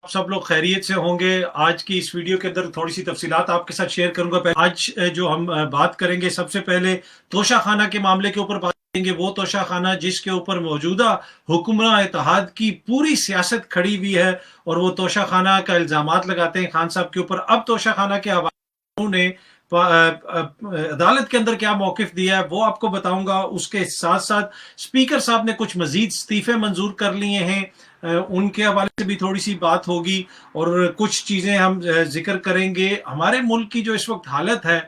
सब लोग खैरियत से होंगे। आज की इस वीडियो के अंदर थोड़ी सी तफसीलात आपके साथ शेयर करूंगा। आज जो हम बात करेंगे, सबसे पहले तोशा खाना के मामले के ऊपर बात करेंगे। वो तोशा खाना जिसके ऊपर मौजूदा हुक्मरान इत्तेहाद की पूरी सियासत खड़ी हुई है और वो तोशा खाना का इल्जामात लगाते हैं खान साहब के ऊपर। अब तोशा खाना के हवाले ने अदालत के अंदर क्या मौकिफ दिया है वो आपको बताऊंगा। उसके साथ साथ स्पीकर साहब ने कुछ मजीद इस्तीफे मंजूर कर लिए हैं, उनके हवाले से भी थोड़ी सी बात होगी और कुछ चीजें हम जिक्र करेंगे। हमारे मुल्क की जो इस वक्त हालत है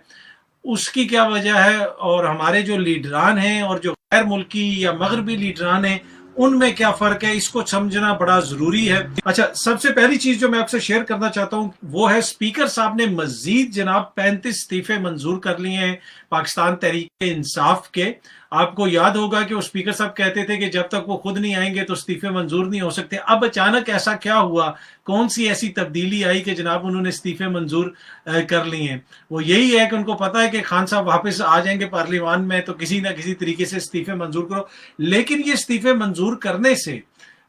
उसकी क्या वजह है और हमारे जो लीडरान हैं और जो गैर मुल्की या मगरबी लीडरान हैं उनमें क्या फर्क है, इसको समझना बड़ा जरूरी है। अच्छा, सबसे पहली चीज जो मैं आपसे शेयर करना चाहता हूं वो है स्पीकर साहब ने मजीद जनाब 35 इस्तीफे मंजूर कर लिए हैं पाकिस्तान तहरीक इंसाफ के। आपको याद होगा कि वो स्पीकर साहब कहते थे कि जब तक वो खुद नहीं आएंगे तो इस्तीफे मंजूर नहीं हो सकते। अब अचानक ऐसा क्या हुआ, कौन सी ऐसी तब्दीली आई कि जनाब उन्होंने इस्तीफे मंजूर कर लिए हैं? वो यही है कि उनको पता है कि खान साहब वापस आ जाएंगे पार्लियामान में तो किसी ना किसी तरीके से इस्तीफे मंजूर करो। लेकिन ये इस्तीफे मंजूर करने से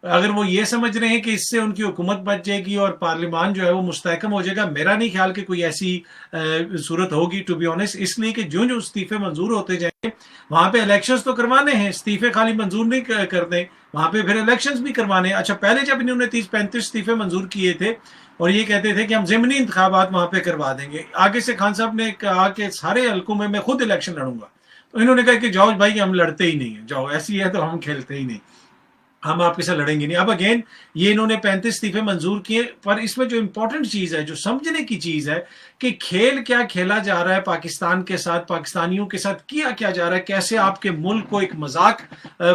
अगर वो ये समझ रहे हैं कि इससे उनकी हुकूमत बच जाएगी और पार्लियामान जो है वो मुस्तहकम हो जाएगा, मेरा नहीं ख्याल कि कोई ऐसी सूरत होगी, टू बी ऑनेस्ट। इसलिए कि जो जो इस्तीफे मंजूर होते जाएंगे वहां पे इलेक्शंस तो करवाने हैं, इस्तीफे खाली मंजूर नहीं करने, वहां पे फिर इलेक्शंस भी करवाने। अच्छा, पहले जब इन्होंने 30-35 इस्तीफे मंजूर किए थे और ये कहते थे कि हम ज़िमनी इंतखाबात वहां पे करवा देंगे, आगे से खान साहब ने कहा कि सारे हल्कों में मैं खुद इलेक्शन लड़ूंगा। तो इन्होंने कहा कि जाओ भाई, हम लड़ते ही नहीं है, जाओ ऐसी है तो हम खेलते ही नहीं, हम आपके साथ लड़ेंगे नहीं। अब अगेन ये इन्होंने 35 इस्तीफे मंजूर किए, पर इसमें जो इंपॉर्टेंट चीज है, जो समझने की चीज है कि खेल क्या खेला जा रहा है पाकिस्तान के साथ, पाकिस्तानियों के साथ किया क्या जा रहा है, कैसे आपके मुल्क को एक मजाक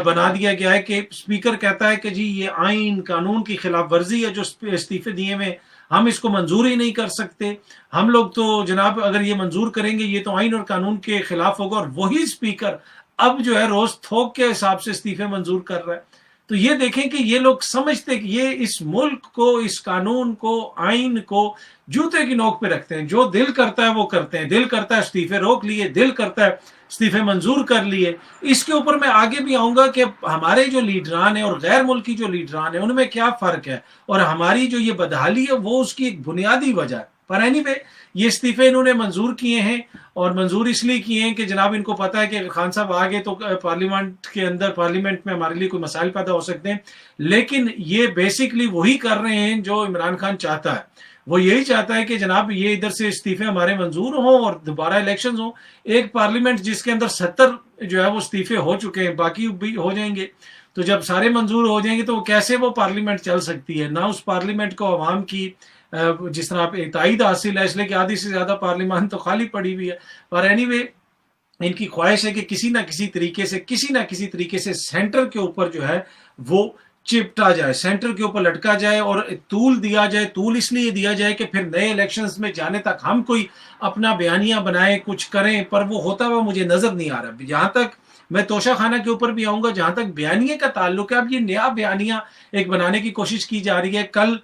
बना दिया गया है कि स्पीकर कहता है कि जी ये आइन कानून की खिलाफ वर्जी है जो इस्तीफे दिए हुए, हम इसको मंजूर ही नहीं कर सकते। हम लोग तो जनाब अगर ये मंजूर करेंगे ये तो आइन और कानून के खिलाफ होगा, और वही स्पीकर अब जो है रोज थोक के हिसाब से इस्तीफे मंजूर कर रहा है। तो ये देखें कि ये लोग समझते कि ये इस मुल्क को, इस कानून को, आइन को जूते की नोक पे रखते हैं। जो दिल करता है वो करते हैं, दिल करता है इस्तीफे रोक लिए, दिल करता है इस्तीफे मंजूर कर लिए। इसके ऊपर मैं आगे भी आऊंगा कि हमारे जो लीडरान है और गैर मुल्की जो लीडरान है उनमें क्या फर्क है और हमारी जो ये बदहाली है वो उसकी एक बुनियादी वजह है। पर एनीवे ये इस्तीफे इन्होंने मंजूर किए हैं और मंजूर इसलिए किए हैं कि जनाब इनको पता है कि अगर खान साहब आ गए तो पार्लियामेंट के अंदर, पार्लियामेंट में हमारे लिए कोई मसाइल पैदा हो सकते हैं। लेकिन ये बेसिकली वही कर रहे हैं जो इमरान खान चाहता है। वो यही चाहता है कि जनाब ये इधर से इस्तीफे हमारे मंजूर हों और दोबारा इलेक्शन हो। एक पार्लियामेंट जिसके अंदर 70 जो है वो इस्तीफे हो चुके हैं, बाकी भी हो जाएंगे। तो जब सारे मंजूर हो जाएंगे तो कैसे वो पार्लियामेंट चल सकती है? ना उस पार्लियामेंट को अवाम की जिस तरह आप तायद हासिल है, इसलिए कि आधी से ज्यादा पार्लियामान तो खाली पड़ी हुई है। पर एनीवे इनकी ख्वाहिश है कि किसी ना किसी तरीके से सेंटर के ऊपर जो है वो चिपटा जाए, सेंटर के ऊपर लटका जाए और तूल दिया जाए। तूल इसलिए दिया जाए कि फिर नए इलेक्शंस में जाने तक हम कोई अपना बयानिया बनाए, कुछ करें, पर वो होता हुआ मुझे नजर नहीं आ रहा। जहां तक मैं तोशा खाना के ऊपर भी आऊंगा, जहां तक बयानिया का ताल्लुक है, अब ये नया बयानिया एक बनाने की कोशिश की जा रही है। कल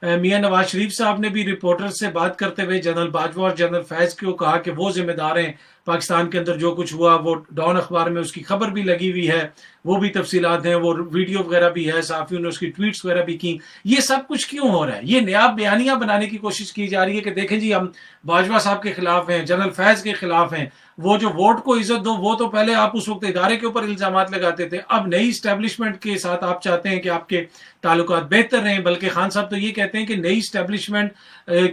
मियां नवाज शरीफ साहब ने भी रिपोर्टर से बात करते हुए जनरल बाजवा और जनरल फैज को कहा कि वो जिम्मेदार हैं, पाकिस्तान के अंदर जो कुछ हुआ वो डॉन अखबार में उसकी खबर भी लगी हुई है, वो भी तफसीलात हैं, वो वीडियो वगैरह भी है, साफियों ने उसकी ट्वीट्स वगैरह भी की। ये सब कुछ क्यों हो रहा है? ये नया बयानिया बनाने की कोशिश की जा रही है कि देखें जी हम बाजवा साहब के खिलाफ हैं, जनरल फैज के खिलाफ हैं, वो जो वोट को इज्जत दो, वो तो पहले आप उस वक्त इदारे के ऊपर इल्जामात लगाते थे, अब नई स्टैब्लिशमेंट के साथ आप चाहते हैं कि आपके ताल्लुकात बेहतर रहें। बल्कि खान साहब तो ये कहते हैं कि नई स्टैब्लिशमेंट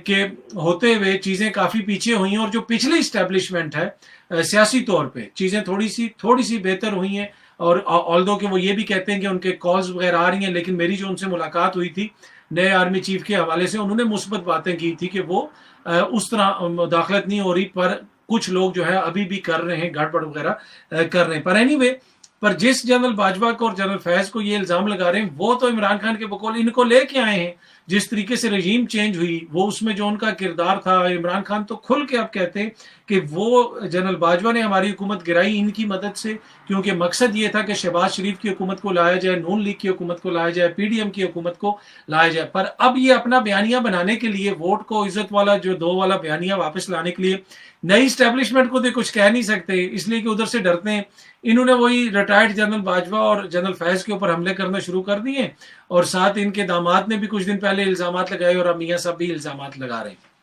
के होते हुए चीजें काफी पीछे हुई हैं और जो पिछली स्टैब्लिशमेंट है सियासी तौर पे चीजें थोड़ी सी बेहतर हुई हैं। और ऑल्दो कि वो ये भी कहते हैं कि उनके कॉल्स वगैरह आ रही हैं, लेकिन मेरी जो उनसे मुलाकात हुई थी नए आर्मी चीफ के हवाले से, उन्होंने मुस्बत बातें की थी कि वो उस तरह मुदाखलत नहीं हो रही, पर कुछ लोग जो है अभी भी कर रहे हैं, गड़बड़ वगैरह कर रहे हैं। पर एनीवे, पर जिस जनरल बाजवा को और जनरल फैज को ये इल्जाम लगा रहे हैं वो तो इमरान खान के बकौल इनको लेके आए हैं। जिस तरीके से रजीम चेंज हुई वो उसमें जो उनका किरदार था, इमरान खान तो खुल के अब कहते हैं कि वो जनरल बाजवा ने हमारी हुकूमत गिराई इनकी मदद से, क्योंकि मकसद ये था कि शहबाज शरीफ की हुकूमत को लाया जाए, नून लीग की हुकूमत को लाया जाए, पीडीएम की हुकूमत को लाया जाए। पर अब ये अपना बयानिया बनाने के लिए, वोट को इज्जत वाला जो 2 वाला बयानिया वापस लाने के लिए नई स्टैब्लिशमेंट को तो कुछ कह नहीं सकते, इसलिए कि उधर से डरते हैं। انہوں نے وہی ریٹائرڈ جنرل باجوہ اور جنرل فیض کے اوپر حملے کرنا شروع کر دیے، اور ساتھ ان کے داماد نے بھی کچھ دن پہلے الزامات لگائے اور اب میاں صاحب بھی الزامات لگا رہے ہیں۔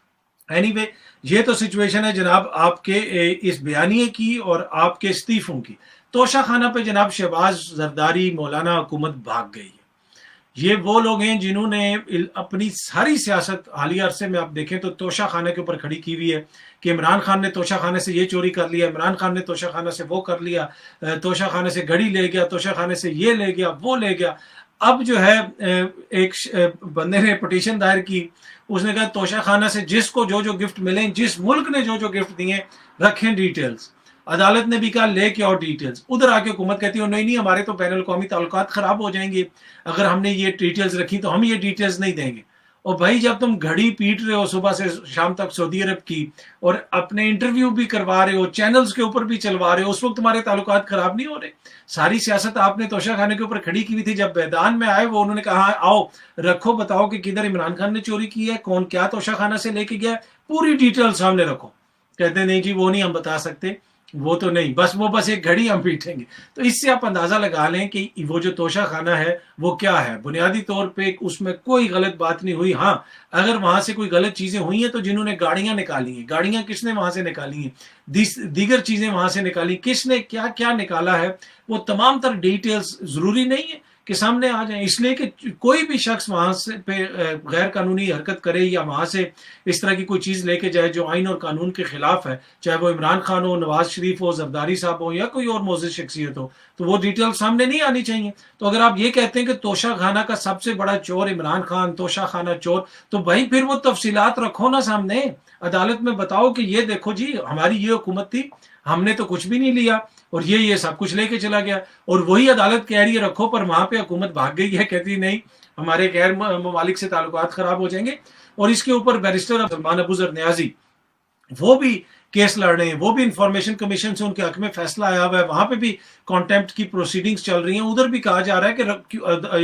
اینی وے یہ تو سچویشن ہے جناب آپ کے اس بیانیے کی اور آپ کے استعفوں کی۔ توشہ خانہ پہ جناب شہباز زرداری مولانا حکومت بھاگ گئی ہے۔ یہ وہ لوگ ہیں جنہوں نے اپنی ساری سیاست حالیہ عرصے میں آپ دیکھیں تو توشہ خانہ کے اوپر کھڑی کی ہوئی ہے کہ عمران خان نے توشہ خانے سے یہ چوری کر لیا، عمران خان نے توشہ خانہ سے وہ کر لیا، توشہ خانے سے گھڑی لے گیا، توشہ خانے سے یہ لے گیا وہ لے گیا۔ اب جو ہے ایک بندے نے پٹیشن دائر کی، اس نے کہا توشہ خانہ سے جس کو جو جو گفٹ ملیں، جس ملک نے جو جو گفٹ دیے رکھیں ڈیٹیلز۔ عدالت نے بھی کہا لے کے اور ڈیٹیلز، ادھر آ کے حکومت کہتی ہے نہیں ہمارے تو بین الاقوامی تعلقات خراب ہو جائیں گے اگر ہم نے یہ ڈیٹیلز رکھی تو ہم یہ ڈیٹیلز نہیں دیں گے۔ اور بھائی جب تم گھڑی پیٹ رہے ہو صبح سے شام تک سعودی عرب کی، اور اپنے انٹرویو بھی کروا رہے ہو، چینلز کے اوپر بھی چلوا رہے ہو، اس وقت تمہارے تعلقات خراب نہیں ہو رہے؟ ساری سیاست آپ نے توشہ خانے کے اوپر کھڑی کی ہوئی تھی۔ جب میدان میں آئے وہ انہوں نے کہا آؤ رکھو، بتاؤ کہ کدھر عمران خان نے چوری کی ہے، کون کیا توشہ خانہ سے لے کے گیا، پوری ڈیٹیل سامنے رکھو۔ کہتے نہیں جی وہ نہیں ہم بتا سکتے، وہ تو نہیں، بس ایک گھڑی ہم پیٹیں گے۔ تو اس سے آپ اندازہ لگا لیں کہ وہ جو توشہ خانہ ہے وہ کیا ہے۔ بنیادی طور پہ اس میں کوئی غلط بات نہیں ہوئی۔ ہاں اگر وہاں سے کوئی غلط چیزیں ہوئی ہیں تو جنہوں نے گاڑیاں نکالی ہیں، گاڑیاں کس نے وہاں سے نکالی ہیں، دیگر چیزیں وہاں سے نکالی، کس نے کیا کیا نکالا ہے، وہ تمام تر ڈیٹیلز ضروری نہیں ہے کہ سامنے آ جائیں، اس لیے کہ کوئی بھی شخص وہاں سے پہ غیر قانونی حرکت کرے یا وہاں سے اس طرح کی کوئی چیز لے کے جائے جو آئین اور قانون کے خلاف ہے، چاہے وہ عمران خان ہو، نواز شریف ہو، زرداری صاحب ہو یا کوئی اور معزز شخصیت ہو، تو وہ ڈیٹیل سامنے نہیں آنی چاہیے۔ تو اگر آپ یہ کہتے ہیں کہ توشہ خانہ کا سب سے بڑا چور عمران خان، توشہ خانہ چور، تو بھائی پھر وہ تفصیلات رکھو نا سامنے، عدالت میں بتاؤ کہ یہ دیکھو جی ہماری یہ حکومت تھی، ہم نے تو کچھ بھی نہیں لیا اور یہ سب کچھ لے کے چلا گیا۔ اور وہی عدالت کہہ رہی ہے رکھو، پر وہاں پہ حکومت بھاگ گئی ہے، کہتی نہیں ہمارے غیر ممالک سے تعلقات خراب ہو جائیں گے۔ اور اس کے اوپر بیرسٹر سلمان ابو ذر نیازی وہ بھی کیس لڑ رہے ہیں، وہ بھی انفارمیشن کمیشن سے ان کے حق میں فیصلہ آیا ہوا ہے، وہاں پہ بھی کانٹیمپٹ کی پروسیڈنگز چل رہی ہیں۔ ادھر بھی کہا جا رہا ہے کہ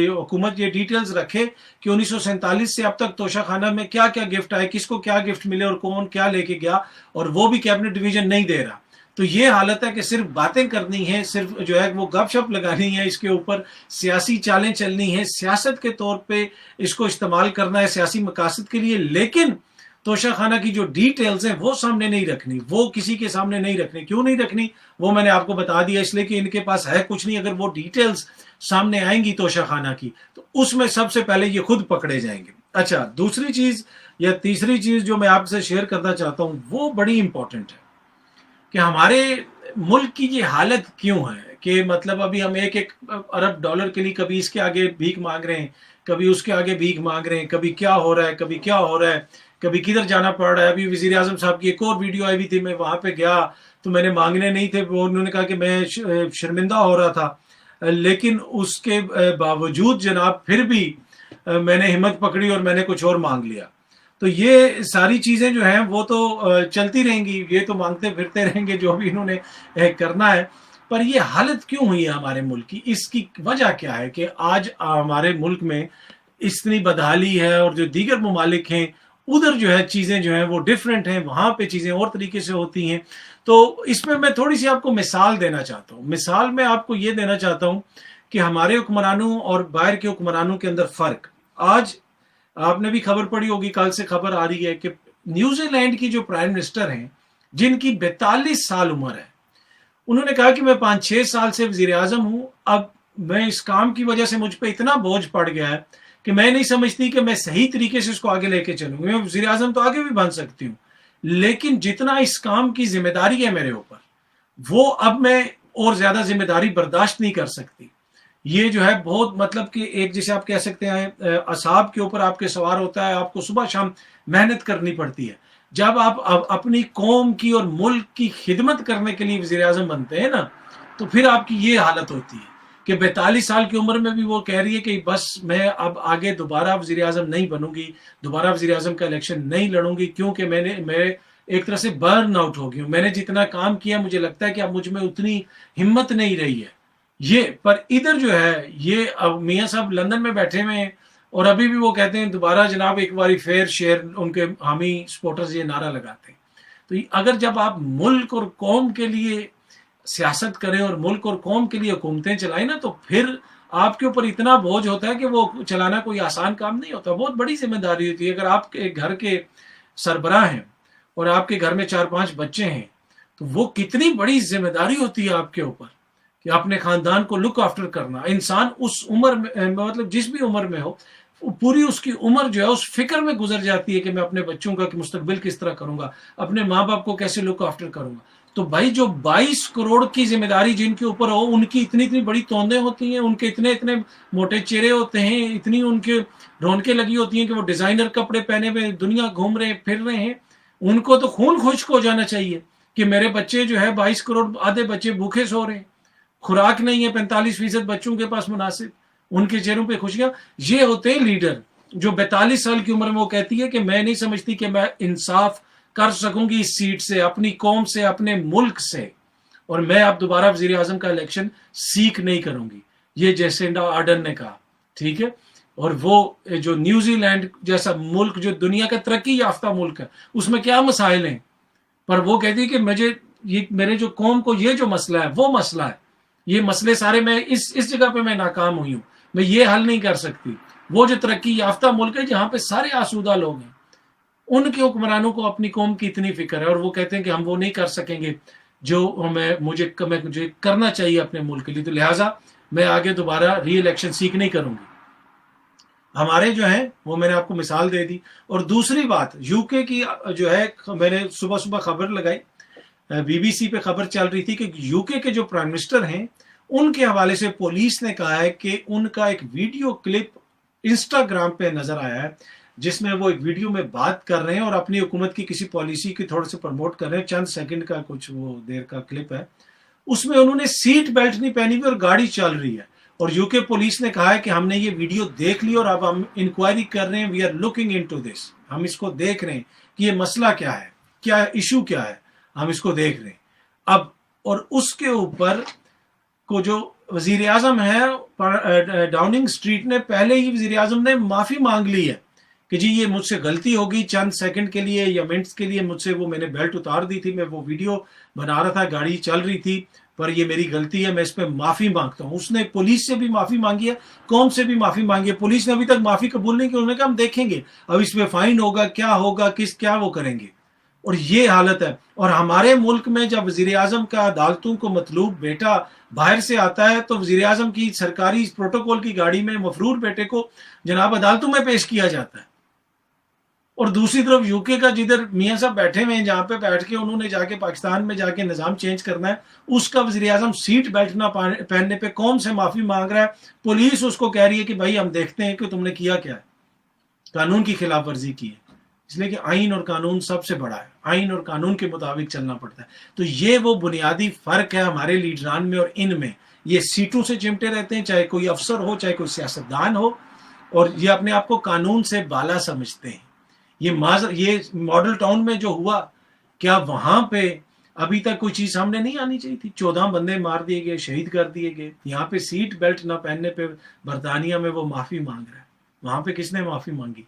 حکومت یہ ڈیٹیلز رکھے کہ 1947 سے اب تک توشہ خانہ میں کیا کیا گفٹ آئے، کس کو کیا گفٹ ملے اور کون کیا لے کے گیا، اور وہ بھی کیبنٹ ڈویژن نہیں دے رہا۔ تو یہ حالت ہے کہ صرف باتیں کرنی ہیں، صرف جو ہے وہ گپ شپ لگانی ہے، اس کے اوپر سیاسی چالیں چلنی ہیں، سیاست کے طور پہ اس کو استعمال کرنا ہے سیاسی مقاصد کے لیے، لیکن توشہ خانہ کی جو ڈیٹیلز ہیں وہ سامنے نہیں رکھنی، وہ کسی کے سامنے نہیں رکھنی۔ کیوں نہیں رکھنی وہ میں نے آپ کو بتا دیا، اس لیے کہ ان کے پاس ہے کچھ نہیں۔ اگر وہ ڈیٹیلز سامنے آئیں گی توشہ خانہ کی تو اس میں سب سے پہلے یہ خود پکڑے جائیں گے۔ اچھا دوسری چیز یا تیسری چیز جو میں آپ سے شیئر کرنا چاہتا ہوں وہ بڑی امپورٹنٹ ہے کہ ہمارے ملک کی یہ حالت کیوں ہے کہ مطلب ابھی ہم ایک ارب ڈالر کے لیے کبھی اس کے آگے بھیک مانگ رہے ہیں، کبھی اس کے آگے بھیک مانگ رہے ہیں، کبھی کیا ہو رہا ہے، کبھی کیا ہو رہا ہے، کبھی کدھر جانا پڑ رہا ہے۔ ابھی وزیر اعظم صاحب کی ایک اور ویڈیو آئی ہوئی تھی، میں وہاں پہ گیا تو میں نے مانگنے نہیں تھے، انہوں نے کہا کہ میں شرمندہ ہو رہا تھا، لیکن اس کے باوجود جناب پھر بھی میں نے ہمت پکڑی اور میں نے کچھ اور مانگ لیا۔ تو یہ ساری چیزیں جو ہیں وہ تو چلتی رہیں گی، یہ تو مانگتے پھرتے رہیں گے جو بھی انہوں نے کرنا ہے۔ پر یہ حالت کیوں ہوئی ہے ہمارے ملک کی، اس کی وجہ کیا ہے کہ آج ہمارے ملک میں اتنی بدحالی ہے، اور جو دیگر ممالک ہیں ادھر جو ہے چیزیں جو ہیں وہ ڈیفرنٹ ہیں، وہاں پہ چیزیں اور طریقے سے ہوتی ہیں۔ تو اس میں تھوڑی سی آپ کو مثال دینا چاہتا ہوں۔ مثال میں آپ کو یہ دینا چاہتا ہوں کہ ہمارے حکمرانوں اور باہر کے حکمرانوں کے اندر فرق۔ آج آپ نے بھی خبر پڑھی ہوگی، کل سے خبر آ رہی ہے کہ نیوزی لینڈ کی جو پرائم منسٹر ہیں جن کی 42 سال عمر ہے، انہوں نے کہا کہ میں 5-6 سال سے وزیر اعظم ہوں، اب میں اس کام کی وجہ سے مجھ پہ اتنا بوجھ پڑ گیا ہے کہ میں نہیں سمجھتی کہ میں صحیح طریقے سے اس کو آگے لے کے چلوں گی۔ میں وزیر اعظم تو آگے بھی بن سکتی ہوں، لیکن جتنا اس کام کی ذمہ داری ہے میرے اوپر، وہ اب میں اور زیادہ ذمہ داری برداشت نہیں کر سکتی۔ یہ جو ہے بہت مطلب کہ ایک جیسے آپ کہہ سکتے ہیں اعصاب کے اوپر آپ کے سوار ہوتا ہے، آپ کو صبح شام محنت کرنی پڑتی ہے۔ جب آپ اپنی قوم کی اور ملک کی خدمت کرنے کے لیے وزیر اعظم بنتے ہیں نا، تو پھر آپ کی یہ حالت ہوتی ہے کہ 42 سال کی عمر میں بھی وہ کہہ رہی ہے کہ بس میں اب آگے دوبارہ وزیر اعظم نہیں بنوں گی، دوبارہ وزیر اعظم کا الیکشن نہیں لڑوں گی، کیونکہ میں ایک طرح سے برن آؤٹ ہو گئی ہوں، میں نے جتنا کام کیا مجھے لگتا ہے کہ اب مجھ میں اتنی ہمت نہیں رہی ہے۔ یہ پر ادھر جو ہے یہ اب میاں صاحب لندن میں بیٹھے ہوئے ہیں اور ابھی بھی وہ کہتے ہیں دوبارہ جناب ایک باری فیئر شیئر، ان کے حامی سپورٹرز یہ نعرہ لگاتے ہیں۔ تو اگر جب آپ ملک اور قوم کے لیے सियासत करें और मुल्क और कौम के लिए हुकूमतें चलाएं ना, तो फिर आपके ऊपर इतना बोझ होता है कि वो चलाना कोई आसान काम नहीं होता, बहुत बड़ी जिम्मेदारी होती है। अगर आप एक घर के सरबराह हैं और आपके घर में 4-5 बच्चे हैं, तो वो कितनी बड़ी जिम्मेदारी होती है आपके ऊपर कि अपने खानदान को लुक आफ्टर करना। इंसान उस उम्र में, मतलब जिस भी उम्र में हो, पूरी उसकी उम्र जो है उस फिक्र में गुजर जाती है कि मैं अपने बच्चों का मुस्तकबिल किस तरह करूंगा, अपने माँ बाप को कैसे लुक आफ्टर करूंगा। तो भाई जो 22 करोड़ की जिम्मेदारी जिनके ऊपर हो, उनकी इतनी इतनी बड़ी तोंदें होती हैं, उनके इतने इतने मोटे चेहरे होते हैं, इतनी उनके रौनकें लगी होती हैं कि वो डिजाइनर कपड़े पहने हुए दुनिया घूम रहे फिर रहे हैं। उनको तो खून खुश्क हो जाना चाहिए कि मेरे बच्चे जो है 22 करोड़ आधे बच्चे भूखे सो रहे हैं, खुराक नहीं है 45% बच्चों के पास मुनासिब, उनके चेहरों पे खुशियां। ये होते हैं लीडर जो 42 साल की उम्र में वो कहती है कि मैं नहीं समझती कि मैं इंसाफ कर सकूंगी इस सीट से, अपनी कौम से, अपने मुल्क से, और मैं अब दोबारा वजीर आजम का इलेक्शन सीख नहीं करूंगी। ये जेसिंडा आर्डन ने कहा, ठीक है। और वो जो न्यूजीलैंड जैसा मुल्क जो दुनिया का तरक्की याफ्ता मुल्क है, उसमें क्या मसाइल हैं, पर वो कहती है कि मुझे ये मेरे जो कौम को ये जो मसला है वो मसला है, ये मसले सारे मैं इस जगह पे मैं नाकाम हुई हूं, मैं ये हल नहीं कर सकती। वो जो तरक्की याफ्ता मुल्क है जहां पे सारे आसूदा लोग हैं, उनके हुक्मरानों को अपनी कौम की इतनी फिक्र है, और वो कहते हैं कि हम वो नहीं कर सकेंगे जो मुझे करना चाहिए अपने मुल्क के लिए, तो लिहाजा मैं आगे दोबारा री इलेक्शन सीख नहीं करूंगी। हमारे जो है वो मैंने आपको मिसाल दे दी। और दूसरी बात यूके की जो है, मैंने सुबह सुबह खबर लगाई, बीबीसी पे खबर चल रही थी कि यूके के जो प्राइम मिनिस्टर हैं उनके हवाले से पुलिस ने कहा है कि उनका एक वीडियो क्लिप इंस्टाग्राम पे नजर आया है जिसमें वो एक वीडियो में बात कर रहे हैं और अपनी हुकूमत की किसी पॉलिसी की थोड़े से प्रमोट कर रहे हैं। चंद सेकंड का कुछ वो देर का क्लिप है, उसमें उन्होंने सीट बेल्ट नहीं पहनी हुई और गाड़ी चल रही है। और यूके पुलिस ने कहा है कि हमने ये वीडियो देख ली और अब हम इंक्वायरी कर रहे हैं, we are looking into this, हम इसको देख रहे हैं कि ये मसला क्या है, क्या इशू क्या है, हम इसको देख रहे हैं अब। और उसके ऊपर को जो वजीर आजम है डाउनिंग स्ट्रीट ने पहले ही वजीर आजम ने माफी मांग ली है कि जी ये मुझसे गलती होगी, चंद सेकंड के लिए या मिनट्स के लिए मुझसे वो मैंने बेल्ट उतार दी थी, मैं वो वीडियो बना रहा था, गाड़ी चल रही थी, पर ये मेरी गलती है, मैं इस पर माफी मांगता हूँ। उसने पुलिस से भी माफी मांगी है, कौम से भी माफी मांगी है। पुलिस ने अभी तक माफी कबूल नहीं की, उन्होंने कहा हम देखेंगे अब इस पे फाइन होगा, क्या होगा, क्या वो करेंगे। और ये हालत है। और हमारे मुल्क में जब वजीर आजम का अदालतों को मतलूब बेटा बाहर से आता है तो वजीर आजम की सरकारी प्रोटोकॉल की गाड़ी में मफरूर बेटे को जनाब अदालतों में पेश किया जाता है। और दूसरी तरफ यूके का जिधर मियाँ साहब बैठे हुए हैं, जहां पे बैठ के उन्होंने जाके पाकिस्तान में जाके निजाम चेंज करना है, उसका वजीर आजम सीट बेल्ट ना पहनने पे कौम से माफी मांग रहा है। पुलिस उसको कह रही है कि भाई हम देखते हैं कि तुमने किया क्या है, कानून की खिलाफ वर्जी की है। इसलिए कि आइन और कानून सबसे बड़ा है, आइन और कानून के मुताबिक चलना पड़ता है। तो ये वो बुनियादी फर्क है हमारे लीडरान में और इनमें। ये सीटों से चिमटे रहते हैं, चाहे कोई अफसर हो, चाहे कोई सियासतदान हो, और ये अपने आप को कानून से बाला समझते हैं। ये मॉडल टाउन में जो हुआ, क्या वहां पे अभी तक कोई चीज सामने नहीं आनी चाहिए थी? 14 बंदे मार दिए गए, शहीद कर दिए गए। यहाँ पे सीट बेल्ट ना पहनने पे बरतानिया में वो माफी मांग रहा है। वहां पे किसने माफी मांगी?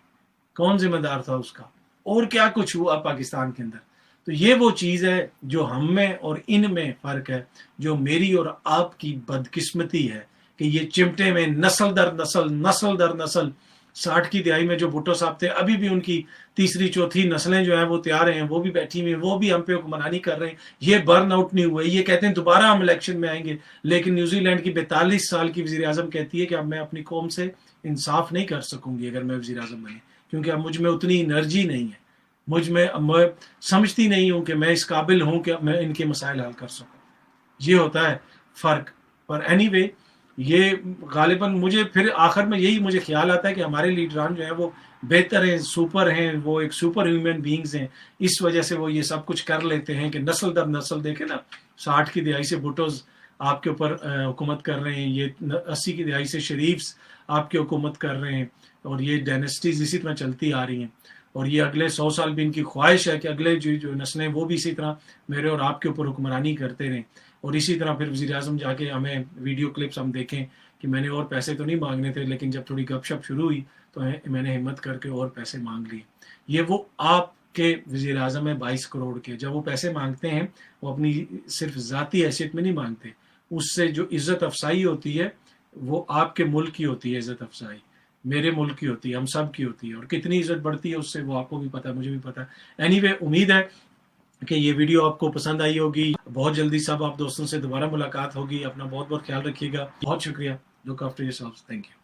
कौन जिम्मेदार था उसका? और क्या कुछ हुआ पाकिस्तान के अंदर? तो ये वो चीज है जो हम में और इन में फर्क है, जो मेरी और आपकी बदकिस्मती है कि ये चिमटे में नस्ल दर नस्ल 60 की दिहाई में जो भुट्टो साहब थे, अभी भी उनकी तीसरी चौथी नस्लें जो हैं वो तैयार हैं, वो भी बैठी हुई हैं, वो भी हम पे हुक्मरानी कर रहे हैं। ये बर्न आउट नहीं हुए, ये कहते हैं दोबारा हम इलेक्शन में आएंगे। लेकिन न्यूजीलैंड की 42 साल की वजीर आजम कहती है कि अब मैं अपनी कौम से इंसाफ नहीं कर सकूंगी अगर मैं वजीर आजम बनी, क्योंकि अब मुझ में उतनी एनर्जी नहीं है, मैं समझती नहीं हूं कि मैं इस काबिल हूं कि मैं इनके मसाइल हल कर सकूं। ये होता है फर्क। पर एनीवे ये गालिबन मुझे फिर आखिर में यही मुझे ख्याल आता है कि हमारे लीडरान जो है वो बेहतर हैं, सुपर हैं, वो एक सुपर ह्यूमन बींग्स हैं। इस वजह से वो ये सब कुछ कर लेते हैं कि नस्ल दर नस्ल देखे ना, 60 की दिहाई से भुट्टोज आपके ऊपर हुकूमत कर रहे हैं, ये 80 की दिहाई से शरीफ्स आपके हुकूमत कर रहे हैं, और ये डायनेस्टीज इसी तरह चलती आ रही हैं। और ये अगले 100 साल भी इनकी ख्वाहिश है कि अगले जो नस्लें वो भी इसी तरह मेरे और आपके ऊपर हुक्मरानी करते रहें। और इसी तरह फिर वज़ीर आज़म जाके हमें वीडियो क्लिप्स हम देखें कि मैंने और पैसे तो नहीं मांगने थे, लेकिन जब थोड़ी गपशप शुरू हुई तो मैंने हिम्मत करके और पैसे मांग लिए। ये वो आप کہ وزیر اعظم ہے 22 کروڑ کے. جب وہ پیسے مانگتے ہیں وہ اپنی صرف ذاتی حیثیت میں نہیں مانگتے, اس سے جو عزت افزائی ہوتی ہے وہ آپ کے ملک کی ہوتی ہے, عزت افزائی میرے ملک کی ہوتی ہے, ہم سب کی ہوتی ہے, اور کتنی عزت بڑھتی ہے اس سے وہ آپ کو بھی پتا ہے, مجھے بھی پتا ہے. اینی وے, امید ہے کہ یہ ویڈیو آپ کو پسند آئی ہوگی. بہت جلدی سب آپ دوستوں سے دوبارہ ملاقات ہوگی. اپنا بہت بہت خیال رکھیے گا. بہت شکریہ. Look after yourself. Thank you.